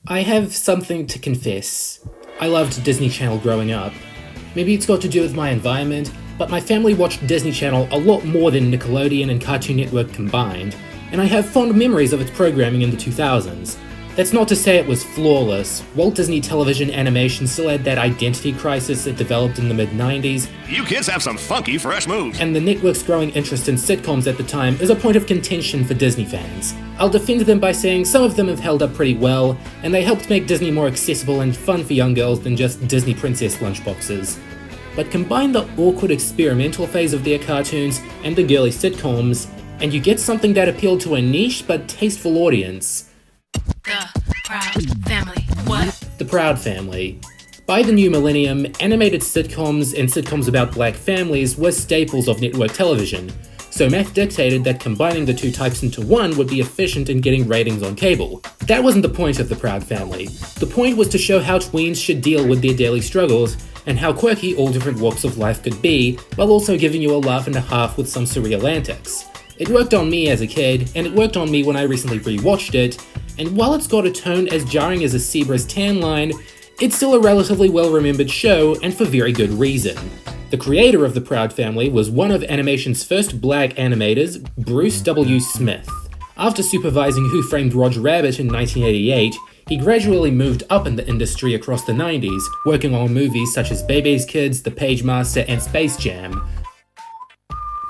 I have something to confess. I loved Disney Channel growing up. Maybe it's got to do with my environment, but my family watched Disney Channel a lot more than Nickelodeon and Cartoon Network combined, and I have fond memories of its programming in the 2000s. That's not to say it was flawless. Walt Disney Television Animation still had that identity crisis it developed in the mid-90s. You kids have some funky, fresh moves. And the network's growing interest in sitcoms at the time is a point of contention for Disney fans. I'll defend them by saying some of them have held up pretty well, and they helped make Disney more accessible and fun for young girls than just Disney princess lunchboxes. But combine the awkward experimental phase of their cartoons and the girly sitcoms, and you get something that appealed to a niche but tasteful audience. The Proud Family. What? The Proud Family. By the new millennium, animated sitcoms and sitcoms about black families were staples of network television, so math dictated that combining the two types into one would be efficient in getting ratings on cable. That wasn't the point of The Proud Family. The point was to show how tweens should deal with their daily struggles, and how quirky all different walks of life could be, while also giving you a laugh and a half with some surreal antics. It worked on me as a kid, and it worked on me when I recently rewatched it, and while it's got a tone as jarring as a zebra's tan line, it's still a relatively well-remembered show, and for very good reason. The creator of The Proud Family was one of animation's first black animators, Bruce W. Smith. After supervising Who Framed Roger Rabbit in 1988, he gradually moved up in the industry across the 90s, working on movies such as Baby's Kids, The Pagemaster, and Space Jam,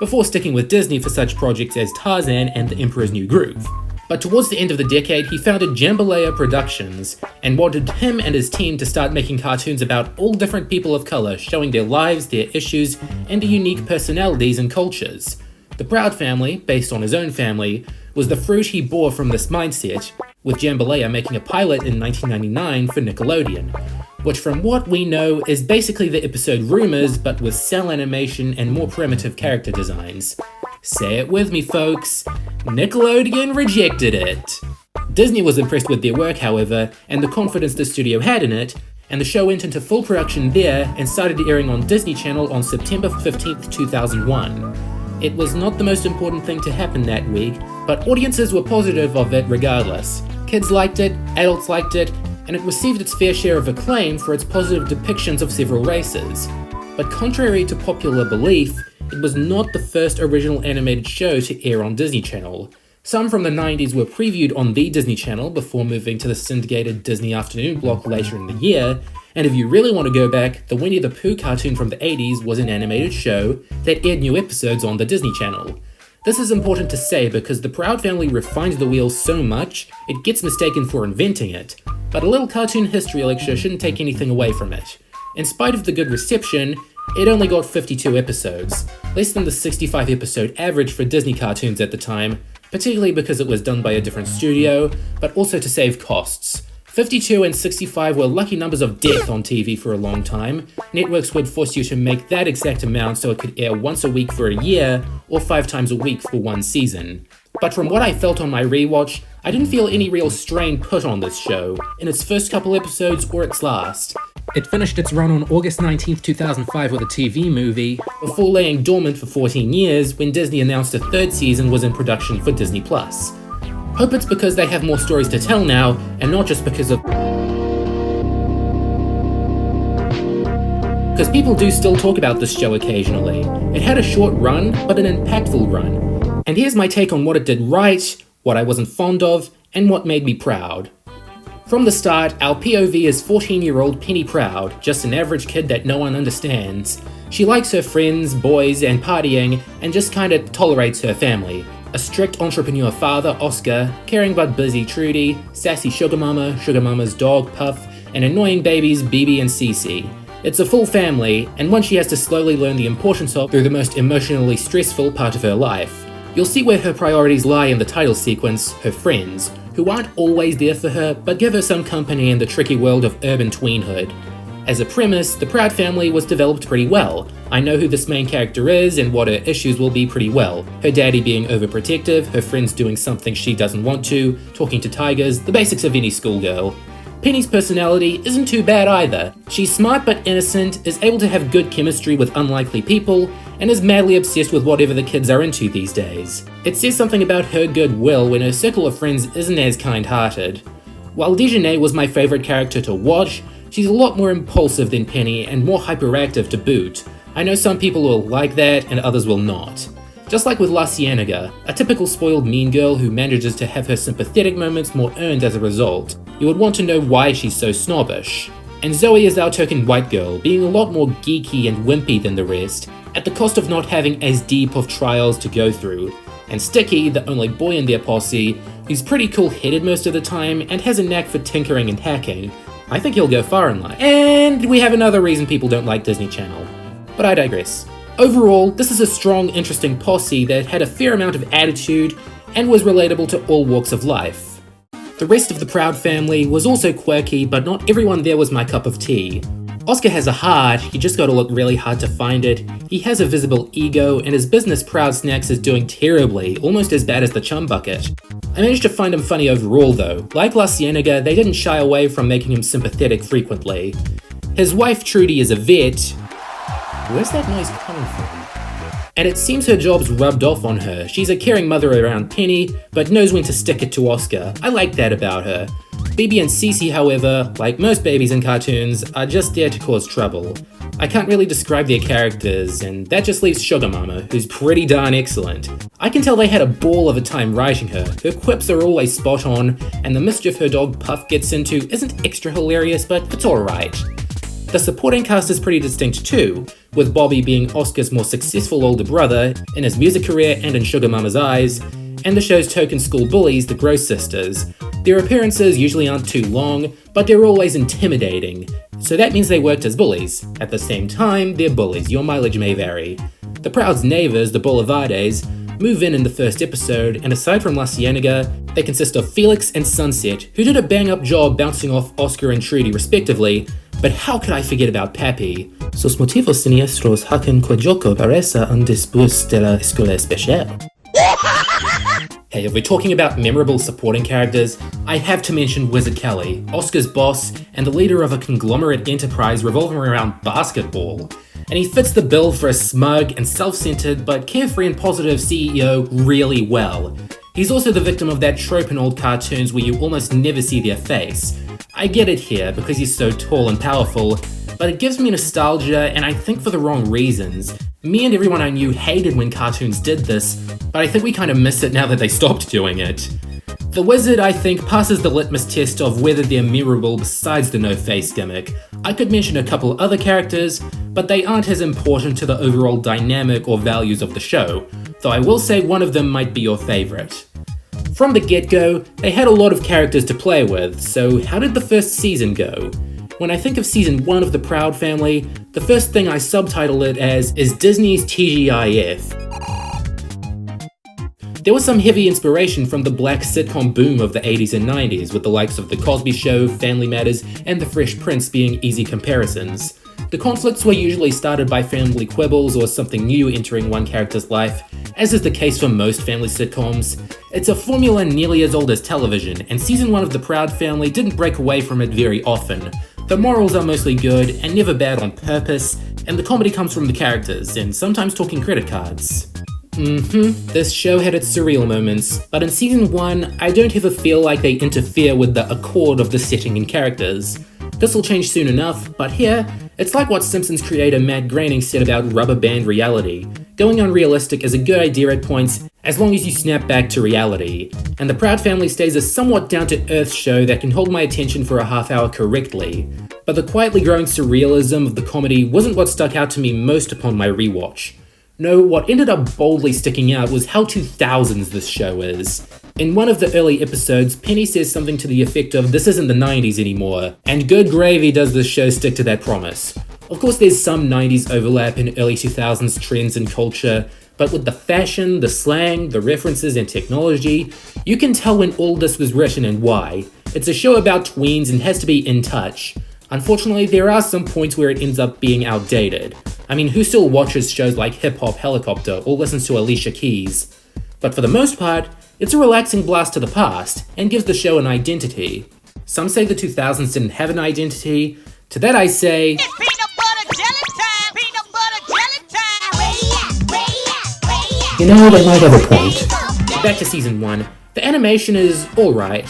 before sticking with Disney for such projects as Tarzan and The Emperor's New Groove. But towards the end of the decade, he founded Jambalaya Productions, and wanted him and his team to start making cartoons about all different people of color, showing their lives, their issues, and their unique personalities and cultures. The Proud Family, based on his own family, was the fruit he bore from this mindset, with Jambalaya making a pilot in 1999 for Nickelodeon, which from what we know is basically the episode Rumors but with cell animation and more primitive character designs. Say it with me, folks. Nickelodeon rejected it. Disney was impressed with their work, however, and the confidence the studio had in it, and the show went into full production there and started airing on Disney Channel on September 15th, 2001. It was not the most important thing to happen that week, but audiences were positive of it regardless. Kids liked it, adults liked it, and it received its fair share of acclaim for its positive depictions of several races. But contrary to popular belief, it was not the first original animated show to air on Disney Channel. Some from the 90s were previewed on the Disney Channel before moving to the syndicated Disney Afternoon block later in the year, and if you really want to go back, the Winnie the Pooh cartoon from the 80s was an animated show that aired new episodes on the Disney Channel. This is important to say because the Proud Family refined the wheel so much, it gets mistaken for inventing it. But a little cartoon history lecture shouldn't take anything away from it. In spite of the good reception, it only got 52 episodes, less than the 65 episode average for Disney cartoons at the time, particularly because it was done by a different studio, but also to save costs. 52 and 65 were lucky numbers of death on TV for a long time. Networks would force you to make that exact amount so it could air once a week for a year, or 5 times a week for one season. But from what I felt on my rewatch, I didn't feel any real strain put on this show, in its first couple episodes or its last. It finished its run on August 19th, 2005 with a TV movie, before laying dormant for 14 years when Disney announced a third season was in production for Disney+. Hope it's because they have more stories to tell now, and not just because of... Because people do still talk about this show occasionally. It had a short run, but an impactful run. And here's my take on what it did right, what I wasn't fond of, and what made me proud. From the start, our POV is 14-year-old Penny Proud, just an average kid that no one understands. She likes her friends, boys, and partying, and just kinda tolerates her family. A strict entrepreneur father, Oscar, caring but busy Trudy, sassy sugar mama's dog, Puff, and annoying babies, BB and Cece. It's a full family, and one she has to slowly learn the importance of through the most emotionally stressful part of her life. You'll see where her priorities lie in the title sequence, her friends, who aren't always there for her, but give her some company in the tricky world of urban tweenhood. As a premise, The Proud Family was developed pretty well. I know who this main character is and what her issues will be pretty well. Her daddy being overprotective, her friends doing something she doesn't want to, talking to tigers, the basics of any schoolgirl. Penny's personality isn't too bad either. She's smart but innocent, is able to have good chemistry with unlikely people, and is madly obsessed with whatever the kids are into these days. It says something about her goodwill when her circle of friends isn't as kind-hearted. While Dejanay was my favorite character to watch, she's a lot more impulsive than Penny and more hyperactive to boot. I know some people will like that and others will not. Just like with La Cienega, a typical spoiled mean girl who manages to have her sympathetic moments more earned as a result, you would want to know why she's so snobbish. And Zoe is our token white girl, being a lot more geeky and wimpy than the rest, at the cost of not having as deep of trials to go through. And Sticky, the only boy in their posse, who's pretty cool-headed most of the time and has a knack for tinkering and hacking. I think he'll go far in life. And we have another reason people don't like Disney Channel. But I digress. Overall, this is a strong, interesting posse that had a fair amount of attitude and was relatable to all walks of life. The rest of the Proud family was also quirky, but not everyone there was my cup of tea. Oscar has a heart, you just gotta look really hard to find it. He has a visible ego, and his business Proud Snacks is doing terribly, almost as bad as the Chum Bucket. I managed to find him funny overall though. Like La Cienega, they didn't shy away from making him sympathetic frequently. His wife Trudy is a vet. Where's that noise coming from? And it seems her job's rubbed off on her. She's a caring mother around Penny, but knows when to stick it to Oscar. I like that about her. Bibi and Cece, however, like most babies in cartoons, are just there to cause trouble. I can't really describe their characters, and that just leaves Sugar Mama, who's pretty darn excellent. I can tell they had a ball of a time writing her. Her quips are always spot on, and the mischief her dog Puff gets into isn't extra hilarious, but it's alright. The supporting cast is pretty distinct too, with Bobby being Oscar's more successful older brother in his music career and in Sugar Mama's eyes, and the show's token school bullies, the Gross Sisters. Their appearances usually aren't too long, but they're always intimidating, so that means they worked as bullies. At the same time, they're bullies, your mileage may vary. The Proud's neighbours, the Boulevardes, move in the first episode, and aside from La Cienega, they consist of Felix and Sunset, who did a bang-up job bouncing off Oscar and Trudy respectively, but how could I forget about Pappy? Sus motivos siniestros hacen cuajoco paresa un después de la escuela especial. Hey, if we're talking about memorable supporting characters, I have to mention Wizard Kelly, Oscar's boss, and the leader of a conglomerate enterprise revolving around basketball. And he fits the bill for a smug and self-centered but carefree and positive CEO really well. He's also the victim of that trope in old cartoons where you almost never see their face. I get it here because he's so tall and powerful, but it gives me nostalgia and I think for the wrong reasons. Me and everyone I knew hated when cartoons did this, but I think we kind of miss it now that they stopped doing it. The Wizard, I think, passes the litmus test of whether they're memorable besides the no-face gimmick. I could mention a couple other characters, but they aren't as important to the overall dynamic or values of the show, though I will say one of them might be your favourite. From the get-go, they had a lot of characters to play with, so how did the first season go? When I think of season 1 of the Proud Family, the first thing I subtitle it as is Disney's TGIF. There was some heavy inspiration from the black sitcom boom of the 80s and 90s, with the likes of The Cosby Show, Family Matters, and The Fresh Prince being easy comparisons. The conflicts were usually started by family quibbles or something new entering one character's life, as is the case for most family sitcoms. It's a formula nearly as old as television, and season 1 of the Proud Family didn't break away from it very often. The morals are mostly good and never bad on purpose, and the comedy comes from the characters, and sometimes talking credit cards. This show had its surreal moments, but in season 1, I don't ever feel like they interfere with the accord of the setting and characters. This will change soon enough, but here, it's like what Simpsons creator Matt Groening said about rubber band reality. Going unrealistic is a good idea at points, as long as you snap back to reality. And the Proud Family stays a somewhat down-to-earth show that can hold my attention for a half hour correctly. But the quietly growing surrealism of the comedy wasn't what stuck out to me most upon my rewatch. No, what ended up boldly sticking out was how 2000s this show is. In one of the early episodes, Penny says something to the effect of "this isn't the 90s anymore," and good gravy does this show stick to that promise. Of course there's some 90s overlap in early 2000s trends and culture, but with the fashion, the slang, the references and technology, you can tell when all this was written and why. It's a show about tweens and has to be in touch. Unfortunately, there are some points where it ends up being outdated. I mean, who still watches shows like Hip Hop Helicopter or listens to Alicia Keys? But for the most part, it's a relaxing blast to the past and gives the show an identity. Some say the 2000s didn't have an identity. To that I say, It's peanut butter jelly time! Peanut butter jelly time! you know, they might have a point. Back to season 1, the animation is alright.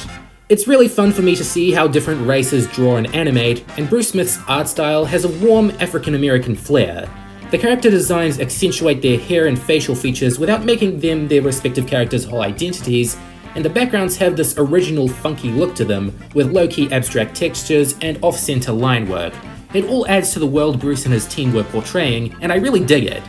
It's really fun for me to see how different races draw and animate, and Bruce Smith's art style has a warm African-American flair. The character designs accentuate their hair and facial features without making them their respective characters' whole identities, and the backgrounds have this original funky look to them, with low-key abstract textures and off-center line work. It all adds to the world Bruce and his team were portraying, and I really dig it.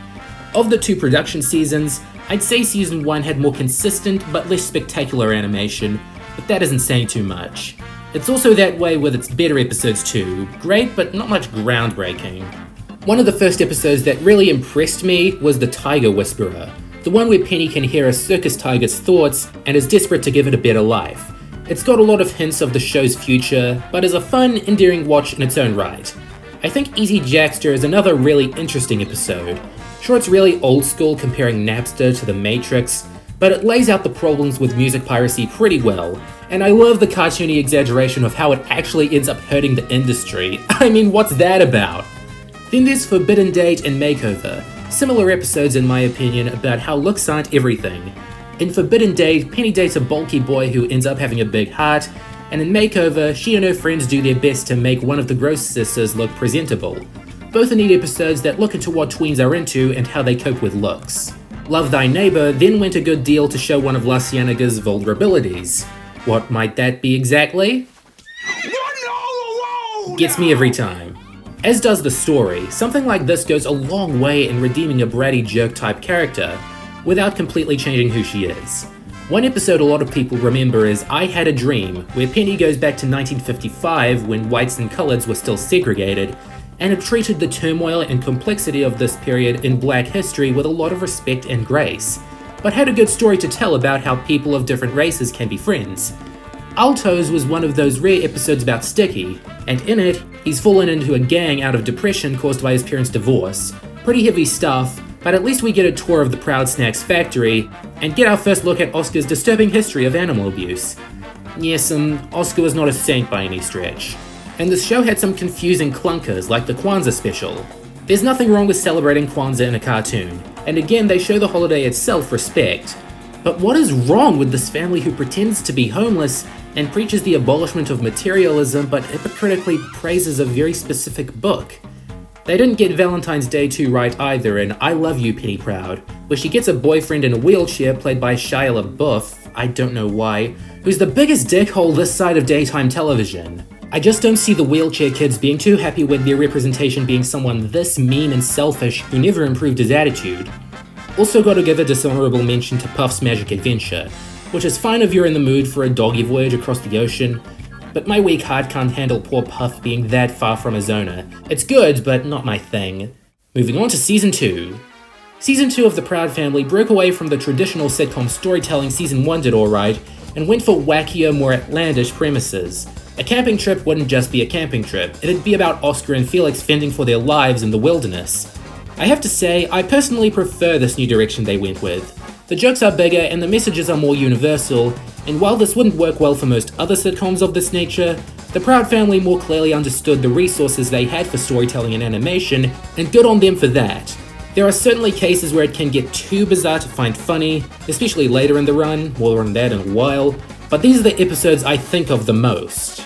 Of the 2 production seasons, I'd say season 1 had more consistent but less spectacular animation, but that isn't saying too much. It's also that way with its better episodes too, great but not much groundbreaking. One of the first episodes that really impressed me was The Tiger Whisperer, the one where Penny can hear a circus tiger's thoughts and is desperate to give it a better life. It's got a lot of hints of the show's future, but is a fun, endearing watch in its own right. I think Easy Jackster is another really interesting episode. Sure, it's really old school comparing Napster to The Matrix, but it lays out the problems with music piracy pretty well, and I love the cartoony exaggeration of how it actually ends up hurting the industry. I mean, what's that about? Then there's Forbidden Date and Makeover, similar episodes in my opinion about how looks aren't everything. In Forbidden Date, Penny dates a bulky boy who ends up having a big heart, and in Makeover, she and her friends do their best to make one of the Gross sisters look presentable. Both are neat episodes that look into what tweens are into and how they cope with looks. Love Thy Neighbor then went a good deal to show one of La Cienaga's vulnerabilities. What might that be exactly? Gets me every time. As does the story, something like this goes a long way in redeeming a bratty jerk type character, without completely changing who she is. One episode a lot of people remember is I Had a Dream, where Penny goes back to 1955 when whites and coloreds were still segregated, and it treated the turmoil and complexity of this period in black history with a lot of respect and grace, but had a good story to tell about how people of different races can be friends. Altos was one of those rare episodes about Sticky, and in it, he's fallen into a gang out of depression caused by his parents' divorce. Pretty heavy stuff, but at least we get a tour of the Proud Snacks factory, and get our first look at Oscar's disturbing history of animal abuse. Yes, Oscar was not a saint by any stretch. And this show had some confusing clunkers, like the Kwanzaa special. There's nothing wrong with celebrating Kwanzaa in a cartoon, and again they show the holiday itself respect. But what is wrong with this family who pretends to be homeless and preaches the abolishment of materialism but hypocritically praises a very specific book? They didn't get Valentine's Day 2 right either in I Love You, Penny Proud, where she gets a boyfriend in a wheelchair played by Shia LaBeouf, I don't know why, who's the biggest dickhole this side of daytime television. I just don't see the wheelchair kids being too happy with their representation being someone this mean and selfish who never improved his attitude. Also gotta give a dishonorable mention to Puff's Magic Adventure, which is fine if you're in the mood for a doggy voyage across the ocean, but my weak heart can't handle poor Puff being that far from his owner. It's good, but not my thing. Moving on to Season 2. Season 2 of The Proud Family broke away from the traditional sitcom storytelling Season 1 did alright, and went for wackier, more outlandish premises. A camping trip wouldn't just be a camping trip, it'd be about Oscar and Felix fending for their lives in the wilderness. I have to say, I personally prefer this new direction they went with. The jokes are bigger and the messages are more universal, and while this wouldn't work well for most other sitcoms of this nature, The Proud Family more clearly understood the resources they had for storytelling and animation, and good on them for that. There are certainly cases where it can get too bizarre to find funny, especially later in the run, more on that in a while, but these are the episodes I think of the most.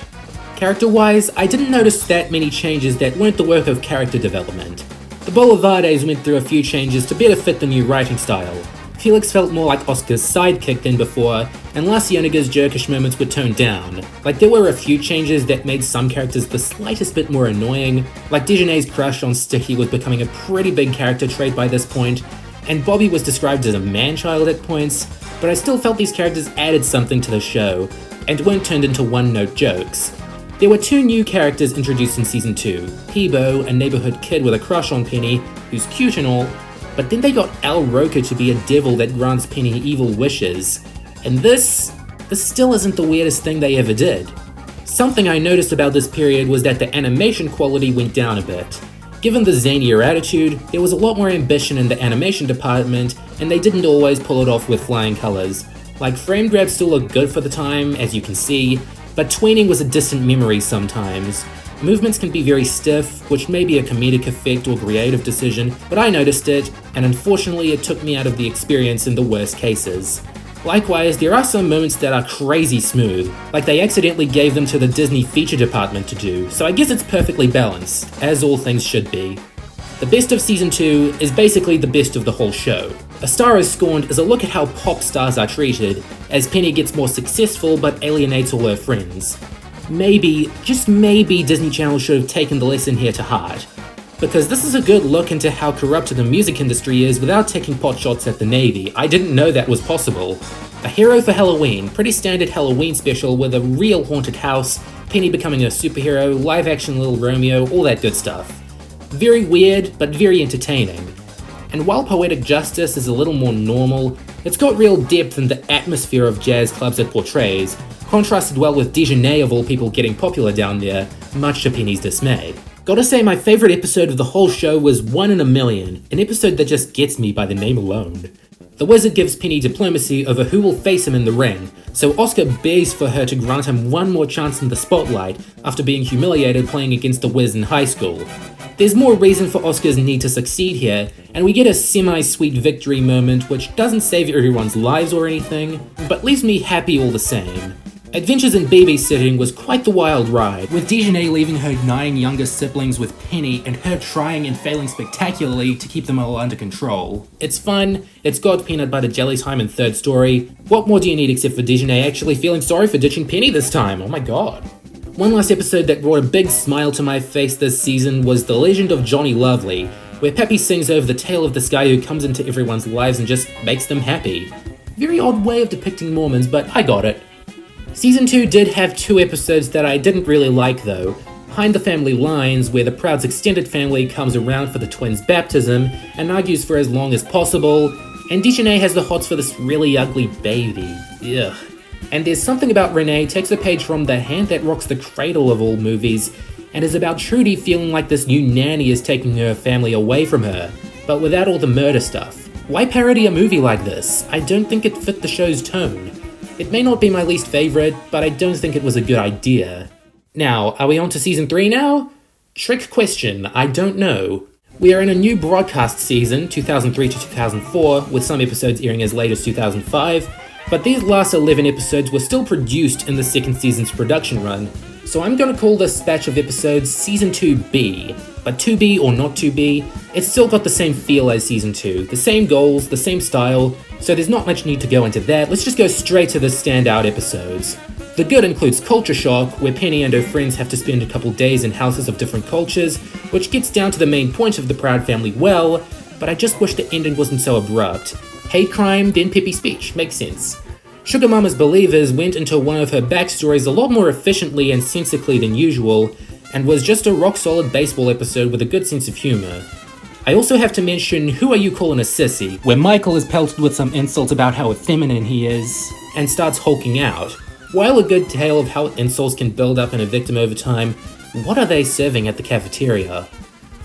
Character-wise, I didn't notice that many changes that weren't the work of character development. The Boulevardes went through a few changes to better fit the new writing style. Felix felt more like Oscar's sidekick than before, and La Cienaga's jerkish moments were toned down. Like there were a few changes that made some characters the slightest bit more annoying, like Dejanay's crush on Sticky was becoming a pretty big character trait by this point, and Bobby was described as a man-child at points, but I still felt these characters added something to the show, and weren't turned into one-note jokes. There were two new characters introduced in Season 2, Peebo, a neighborhood kid with a crush on Penny, who's cute and all, but then they got Al Roker to be a devil that grants Penny evil wishes. And this still isn't the weirdest thing they ever did. Something I noticed about this period was that the animation quality went down a bit. Given the zanier attitude, there was a lot more ambition in the animation department, and they didn't always pull it off with flying colors. Like, frame grabs still look good for the time, as you can see, but tweening was a distant memory sometimes. Movements can be very stiff, which may be a comedic effect or creative decision, but I noticed it, and unfortunately it took me out of the experience in the worst cases. Likewise, there are some moments that are crazy smooth, like they accidentally gave them to the Disney feature department to do, so I guess it's perfectly balanced, as all things should be. The best of Season 2 is basically the best of the whole show. A Star is Scorned is a look at how pop stars are treated, as Penny gets more successful but alienates all her friends. Maybe, just maybe, Disney Channel should have taken the lesson here to heart. Because this is a good look into how corrupted the music industry is without taking potshots at the Navy. I didn't know that was possible. A hero for Halloween, pretty standard Halloween special with a real haunted house, Penny becoming a superhero, live action Little Romeo, all that good stuff. Very weird, but very entertaining. And while Poetic Justice is a little more normal, it's got real depth in the atmosphere of jazz clubs it portrays, contrasted well with Dejanay of all people getting popular down there, much to Penny's dismay. Gotta say, my favourite episode of the whole show was 1 in a Million, an episode that just gets me by the name alone. The wizard gives Penny diplomacy over who will face him in the ring, so Oscar begs for her to grant him one more chance in the spotlight after being humiliated playing against the Wiz in high school. There's more reason for Oscar's need to succeed here, and we get a semi-sweet victory moment which doesn't save everyone's lives or anything, but leaves me happy all the same. Adventures in Babysitting was quite the wild ride, with Dejanay leaving her 9 younger siblings with Penny and her trying and failing spectacularly to keep them all under control. It's fun, it's got peanut butter jelly time in Third Story. What more do you need except for Dejanay actually feeling sorry for ditching Penny this time? Oh my god. One last episode that brought a big smile to my face this season was The Legend of Johnny Lovely, where Peppy sings over the tale of this guy who comes into everyone's lives and just makes them happy. Very odd way of depicting Mormons, but I got it. Season 2 did have 2 episodes that I didn't really like though. Behind the Family Lines, where the Proud's extended family comes around for the twins' baptism and argues for as long as possible, and Dejanay has the hots for this really ugly baby. Ugh. And there's something about RENE takes a page from The Hand That Rocks the Cradle of all movies, and is about Trudy feeling like this new nanny is taking her family away from her, but without all the murder stuff. Why parody a movie like this? I don't think it fit the show's tone. It may not be my least favourite, but I don't think it was a good idea. Now, are we on to Season 3 now? Trick question, I don't know. We are in a new broadcast season, 2003 to 2004, with some episodes airing as late as 2005, but these last 11 episodes were still produced in the second season's production run, so I'm gonna call this batch of episodes Season 2B. But 2B or not 2B, it's still got the same feel as Season 2, the same goals, the same style, so there's not much need to go into that. Let's just go straight to the standout episodes. The good includes Culture Shock, where Penny and her friends have to spend a couple days in houses of different cultures, which gets down to the main point of the Proud family well, but I just wish the ending wasn't so abrupt. Hate crime, then peppy speech, makes sense. Sugar Mama's Believers went into one of her backstories a lot more efficiently and sensically than usual, and was just a rock-solid baseball episode with a good sense of humour. I also have to mention Who Are You Calling a Sissy, where Michael is pelted with some insults about how effeminate he is, and starts hulking out. While a good tale of how insults can build up in a victim over time, what are they serving at the cafeteria?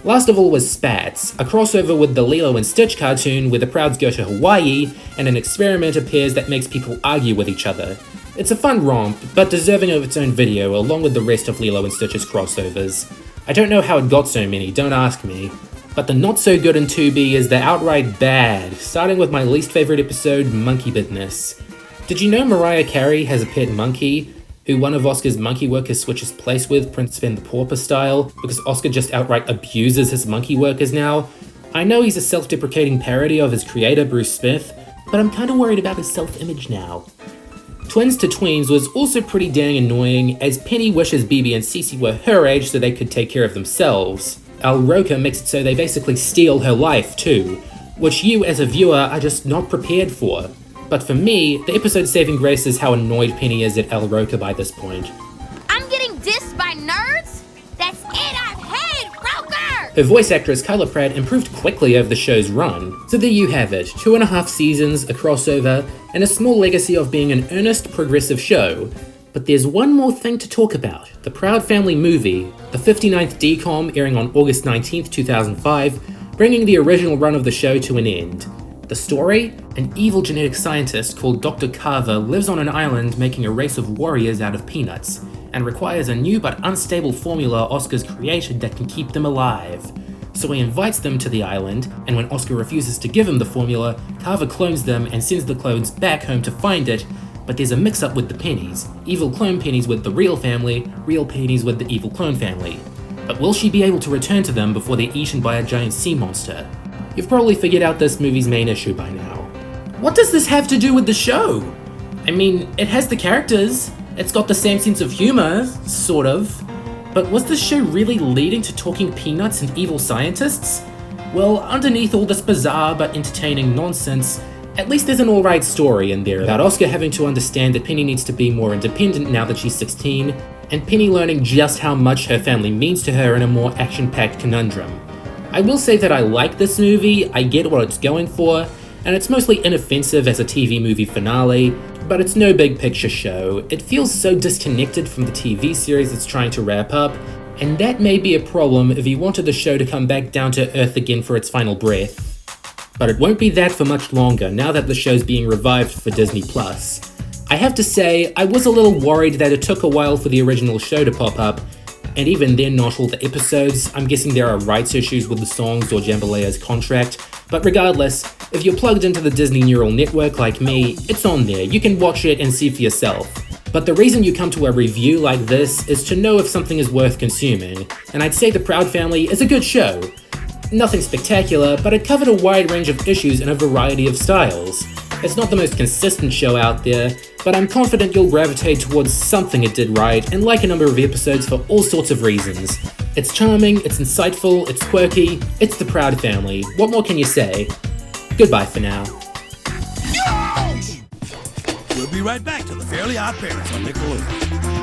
Last of all was Spats, a crossover with the Lilo and Stitch cartoon where the Prouds go to Hawaii and an experiment appears that makes people argue with each other. It's a fun romp, but deserving of its own video along with the rest of Lilo and Stitch's crossovers. I don't know how it got so many, don't ask me. But the not so good in 2B is the outright bad, starting with my least favourite episode, Monkey Business. Did you know Mariah Carey has a pet monkey, who one of Oscar's monkey workers switches place with, Prince Sven the Pauper style, because Oscar just outright abuses his monkey workers now? I know he's a self-deprecating parody of his creator, Bruce Smith, but I'm kinda worried about his self-image now. Twins to Tweens was also pretty dang annoying, as Penny wishes Bibi and Cece were her age so they could take care of themselves. Al Roker makes it so they basically steal her life too, which you as a viewer are just not prepared for. But for me, the episode's saving grace is how annoyed Penny is at Al Roker by this point. I'm getting dissed by nerds? That's it, I've had Roker! Her voice actress Kyla Pratt improved quickly over the show's run. So there you have it, 2.5 seasons, a crossover, and a small legacy of being an earnest, progressive show. But there's one more thing to talk about, the Proud Family movie, the 59th DCOM airing on August 19th, 2005, bringing the original run of the show to an end. The story? An evil genetic scientist called Dr. Carver lives on an island making a race of warriors out of peanuts, and requires a new but unstable formula Oscar's created that can keep them alive. So he invites them to the island, and when Oscar refuses to give him the formula, Carver clones them and sends the clones back home to find it, but there's a mix-up with the pennies. Evil clone pennies with the real family, real pennies with the evil clone family. But will she be able to return to them before they're eaten by a giant sea monster? You've probably figured out this movie's main issue by now. What does this have to do with the show? I mean, it has the characters, it's got the same sense of humor, sort of. But was this show really leading to talking peanuts and evil scientists? Well, underneath all this bizarre but entertaining nonsense, at least there's an alright story in there about Oscar having to understand that Penny needs to be more independent now that she's 16, and Penny learning just how much her family means to her in a more action-packed conundrum. I will say that I like this movie, I get what it's going for, and it's mostly inoffensive as a TV movie finale, but it's no big picture show. It feels so disconnected from the TV series it's trying to wrap up, and that may be a problem if you wanted the show to come back down to earth again for its final breath. But it won't be that for much longer now that the show's being revived for Disney+. I have to say, I was a little worried that it took a while for the original show to pop up, and even then not all the episodes. I'm guessing there are rights issues with the songs or Jambalaya's contract, but regardless, if you're plugged into the Disney neural network like me, it's on there, you can watch it and see for yourself. But the reason you come to a review like this is to know if something is worth consuming, and I'd say The Proud Family is a good show. Nothing spectacular, but it covered a wide range of issues in a variety of styles. It's not the most consistent show out there, but I'm confident you'll gravitate towards something it did right and like a number of episodes for all sorts of reasons. It's charming, it's insightful, it's quirky, it's The Proud Family. What more can you say? Goodbye for now. We'll be right back to the Fairly Odd Parents on Nickelodeon.